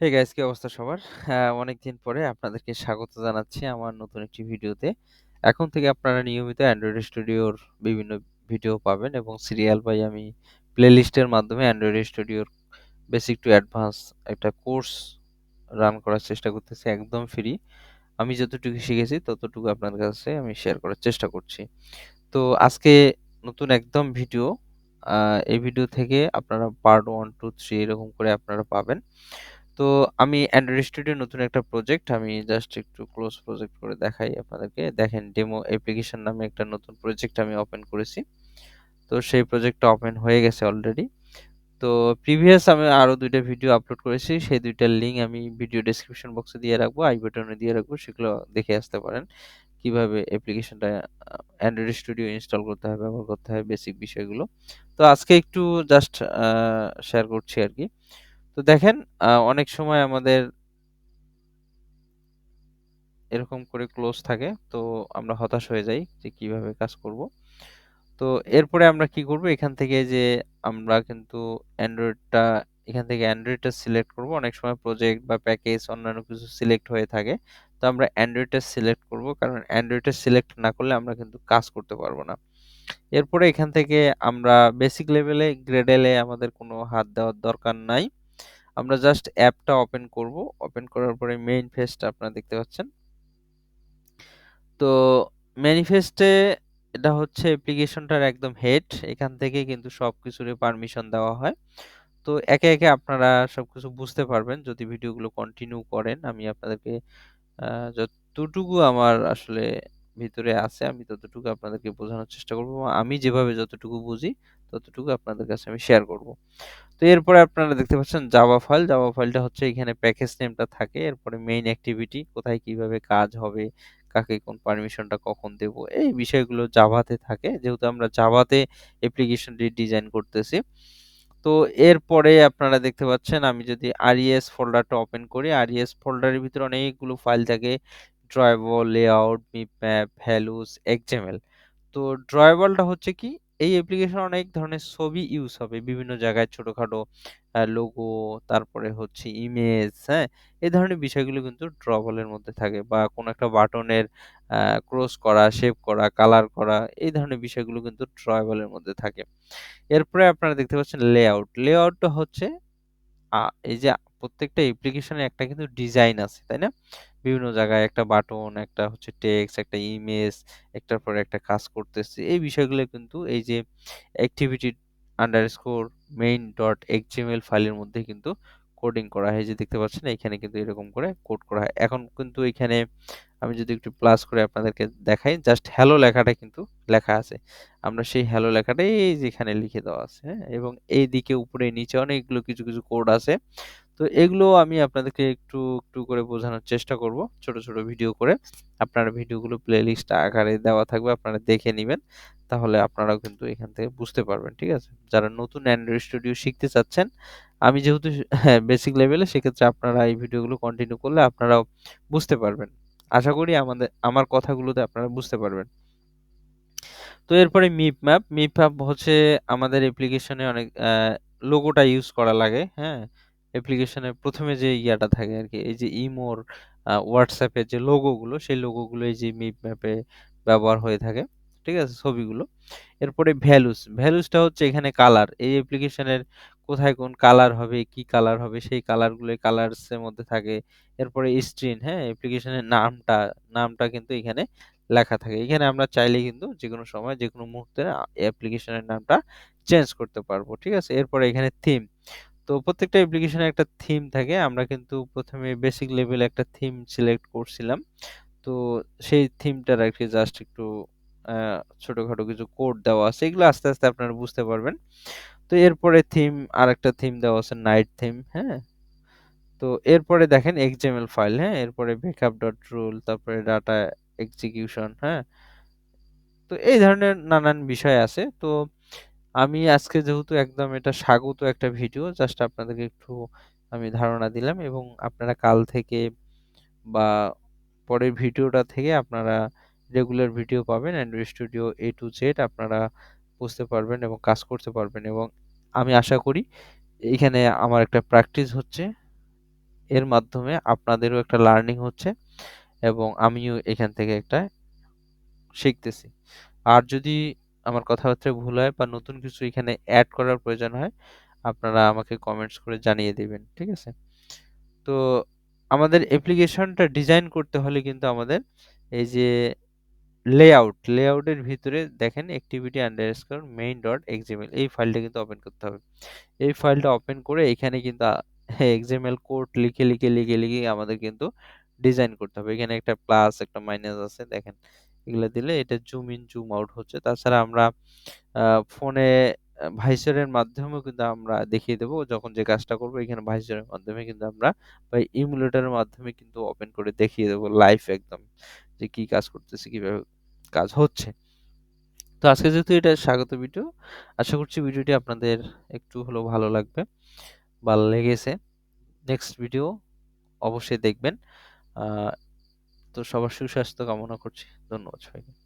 Hey guys, কি অবস্থা সবার? অনেকদিন পরে আপনাদেরকে স্বাগত জানাচ্ছি আমার নতুন একটি ভিডিওতে। এখন থেকে আপনারা নিয়মিত অ্যান্ড্রয়েড স্টুডিওর বিভিন্ন ভিডিও পাবেন এবং সিরিয়াল বাই আমি প্লেলিস্টের মাধ্যমে অ্যান্ড্রয়েড স্টুডিওর বেসিক টু অ্যাডভান্স একটা কোর্স রান করার চেষ্টা করতেছি, একদম ফ্রি। আমি যতটুকু শিখেছি ততটুকু আপনার কাছে আমি শেয়ার করার চেষ্টা করছি। তো আজকে নতুন একদম ভিডিও। এই ভিডিও থেকে আপনারা পার্ট 1, 2, 3 এরকম করে আপনারা পাবেন। তো আমি অ্যান্ড্রয়েড স্টুডিও নতুন একটা প্রজেক্ট আমি জাস্ট একটু ক্লোজ প্রজেক্ট করে দেখাই আপনাদেরকে। দেখেন, ডেমো অ্যাপ্লিকেশন নামে একটা নতুন প্রজেক্ট আমি ওপেন করেছি। তো সেই প্রজেক্টটা ওপেন হয়ে গেছে অলরেডি। তো প্রিভিয়াস আমি আরো 2টা ভিডিও আপলোড করেছি। সেই 2টার লিংক আমি ভিডিও ডেসক্রিপশন বক্সে দিয়ে রাখবো, আই বাটনে দিয়ে রাখবো। সেগুলো দেখে আসতে পারেন। কিভাবে অ্যাপ্লিকেশনটা অ্যান্ড্রয়েড স্টুডিও ইনস্টল করতে হয়, ব্যবহার করতে হয়, বেসিক বিষয়গুলো। তো আজকে একটু জাস্ট শেয়ার করছি আরকি। তো দেখেন, অনেক সময় আমাদের এরকম করে ক্লোজ থাকে, তো আমরা হতাশ হয়ে যাই যে কিভাবে কাজ করব। তো এরপরে আমরা কি করব, এখান থেকে যে আমরা কিন্তু অ্যান্ড্রয়েডটা এখান থেকে অ্যান্ড্রয়েডটা সিলেক্ট করব। অনেক সময় প্রজেক্ট বা প্যাকেজ অন্যান্য কিছু সিলেক্ট হয়ে থাকে, তো আমরা অ্যান্ড্রয়েডটা সিলেক্ট করব, কারণ অ্যান্ড্রয়েডটা সিলেক্ট না করলে আমরা কিন্তু কাজ করতে পারবো না। এরপরে এখান থেকে আমরা বেসিক লেভেলে গ্রেডেলে আমাদের কোনো হাত দেওয়ার দরকার নাই। আমরা জাস্ট অ্যাপটা ওপেন করব। ওপেন করার পরে মেইন পেজটা আপনারা দেখতে পাচ্ছেন। তো ম্যানিফেস্টে এটা হচ্ছে অ্যাপ্লিকেশনটার একদম হেড। এখান থেকে কিন্তু সবকিছুরই পারমিশন দেওয়া হয়। তো একে একে আপনারা সবকিছু বুঝতে পারবেন যদি ভিডিওগুলো কন্টিনিউ করেন। আমি আপনাদেরকে যতটুকু আমার আসলে ভিতরে আছে আমি ততটুকু আপনাদেরকে বোঝানোর চেষ্টা করব। আমি যেভাবে যতটুকু বুঝি ততটুকু আপনাদের কাছে আমি শেয়ার করব। তো এরপরে আপনারা দেখতে পাচ্ছেন জাভা ফাইল। জাভা ফাইলটা হচ্ছে এখানে প্যাকেজ নেমটা থাকে। এরপরে মেইন অ্যাক্টিভিটি, কোথায় কিভাবে কাজ হবে, কাকে কোন পারমিশনটা কখন দেব, এই বিষয়গুলো জাভাতে থাকে। যেহেতু আমরা জাভাতে অ্যাপ্লিকেশনটি ডিজাইন করতেছি। তো এরপরে আপনারা দেখতে পাচ্ছেন, আমি যদি RES ফোল্ডারটা ওপেন করি, RES ফোল্ডারের ভিতরে অনেকগুলো ফাইল থাকে। ড্রয়েবল, লেআউট, বিটম্যাপ, ভ্যালুস, XML। তো ড্রয়েবলটা হচ্ছে কি, এই অ্যাপ্লিকেশন অনেক ধরনের ছবি ইউজ হবে বিভিন্ন জায়গায়, ছোটখাটো লোগো, তারপরে হচ্ছে ইমেজ, হ্যাঁ? এই ধরনের বিষয়গুলো কিন্তু ড্রয়েবলের মধ্যে থাকে, বা কোনো একটা বাটনের ক্রস করা, শেপ করা, কালার করা, এই ধরনের বিষয়গুলো কিন্তু ড্রয়েবলের মধ্যে থাকে। এরপরে আপনারা দেখতে পাচ্ছেন লেআউট। লেআউটটা হচ্ছে আ এই যে প্রত্যেকটা অ্যাপ্লিকেশনের একটা কিন্তু ডিজাইন আছে, তাই না? বিভিন্ন জায়গায় একটা বাটন, একটা হচ্ছে টেক্সট, একটা ইমেজ, একটার পর একটা কাজ করতেছে। এই বিষয়গুলো কিন্তু এই যে activity underscore main dot xml ফাইলের মধ্যে কিন্তু কোডিং করা হয়। এই যে দেখতে পাচ্ছেন এখানে কিন্তু এরকম করে কোড করা হয়। এখন কিন্তু এখানে আমি যদি একটু প্লাস করে আপনাদেরকে দেখাই, জাস্ট হ্যালো লেখাটা কিন্তু লেখা আছে। আমরা সেই হ্যালো লেখাটাই এই যে এখানে লিখে দেওয়া আছে, হ্যাঁ? এবং এইদিকে উপরে নিচে অনেকগুলো কিছু কিছু কোড আছে। তো এগুলো আমি আপনাদেরকে একটু একটু করে বোঝানোর চেষ্টা করব, ছোট ছোট ভিডিও করে। আপনারা ভিডিওগুলো প্লেলিস্ট আকারে দেওয়া থাকবে, আপনারা দেখে নিবেন। তাহলে আপনারাও কিন্তু এখান থেকে বুঝতে পারবেন, ঠিক আছে? যারা নতুন অ্যান্ড্রয়েড স্টুডিও শিখতে চাচ্ছেন, আমি যেহেতু হ্যাঁ, বেসিক লেভেলে, সেক্ষেত্রে আপনারা এই ভিডিওগুলো কন্টিনিউ করলে আপনারাও বুঝতে পারবেন। আশা করি আমার কথাগুলোতে আপনারা বুঝতে পারবেন। তো এরপরে মিপ ম্যাপ হচ্ছে আমাদের অ্যাপ্লিকেশনে অনেক লোগোটা ইউজ করা লাগে, হ্যাঁ? অ্যাপ্লিকেশনের প্রথমে যে ইয়াটা থাকে আরকি, এই যে ইমোর, হোয়াটসঅ্যাপের যে লোগোগুলো, সেই লোগোগুলো এই যে মিপ ম্যাপে ব্যবহার হয়ে থাকে। ঠিক আছে? ছবিগুলো। এরপরে ভ্যালুসটা হচ্ছে এখানে কালার। এই অ্যাপ্লিকেশনের কোথায় কোন কালার হবে, কি কালার হবে, সেই কালারগুলো কালারস এর মধ্যে থাকে। এরপরে স্ট্রিং, হ্যাঁ? অ্যাপ্লিকেশনের নামটা কিন্তু এখানে লেখা থাকে। এখানে আমরা চাইলে কিন্তু যেকোনো সময় যেকোনো মুহূর্তে অ্যাপ্লিকেশনের নামটা চেঞ্জ করতে পারবো। ঠিক আছে? এরপরে এখানে থিম। তো প্রত্যেকটা অ্যাপ্লিকেশনের একটা থিম থাকে। আমরা কিন্তু ১ম এ বেসিক লেভেলে একটা থিম সিলেক্ট করছিলাম। তো সেই থিমটার আরকি জাস্ট একটু আ ছোটখাটো কিছু কোড দেওয়া আছে। এগুলো আস্তে আস্তে আপনারা বুঝতে পারবেন। তো এরপরে আরেকটা থিম দেওয়া আছে, নাইট থিম, হ্যাঁ? তো এরপরে দেখেন XML ফাইল, হ্যাঁ? এরপরে backup.rule, তারপরে ডাটা এক্সিকিউশন, হ্যাঁ? তো এই ধরনের নানান বিষয় আছে। তো আমি আজকে যেহেতু একদম এটা স্বাগত একটা ভিডিও, জাস্ট আপনাদেরকে একটু আমি ধারণা দিলাম, এবং আপনারা কাল থেকে বা পরের ভিডিওটা থেকে আপনারা রেগুলার ভিডিও পাবেন। Android studio A to Z আপনারা বুঝতে পারবেন এবং কাজ করতে পারবেন, এবং আমি আশা করি এইখানে আমার একটা প্র্যাকটিস হচ্ছে। এর মাধ্যমে আপনাদেরও একটা লার্নিং হচ্ছে এবং আমিও এখান থেকে একটা শিখতেছি। আর যদি আমার কথাবার্তায় ভুল হয় বা নতুন কিছু এখানে অ্যাড করার প্রয়োজন হয়, আপনারা আমাকে কমেন্টস করে জানিয়ে দিবেন। ঠিক আছে? তো আমাদের অ্যাপ্লিকেশনটা ডিজাইন করতে হলে কিন্তু আমাদের এই যে লেআউটের ভিতরে দেখেন activity_main.xml এই ফাইলটা কিন্তু ওপেন করতে হবে। এই ফাইলটা ওপেন করে এখানে কিন্তু XML কোড লিখে আমাদের কিন্তু ডিজাইন করতে হবে। এখানে একটা প্লাস একটা মাইনাস আছে দেখেন। এগুলা দিলে এটা জুম ইন জুম আউট হচ্ছে। তাছাড়া আমরা ফোনে ভাইসরের মাধ্যমেও কিন্তু আমরা দেখিয়ে দেব যখন যে কাজটা করব এখানে ভাইসরের মাধ্যমে কিন্তু আমরা বা ইমুলেটরের মাধ্যমে কিন্তু ওপেন করে দেখিয়ে দেব লাইভ একদম যে কি কাজ করতেছি কিভাবে কাজ হচ্ছে। তো আজকে যেহেতু এটা স্বাগত ভিডিও, আশা করছি ভিডিওটি আপনাদের একটু হলেও ভালো লাগবে, ভালো লেগেছে। নেক্সট ভিডিও অবশ্যই দেখবেন। আহ তো সবার সুস্বাস্থ্য কামনা করছি। ধন্যবাদ সবাইকে।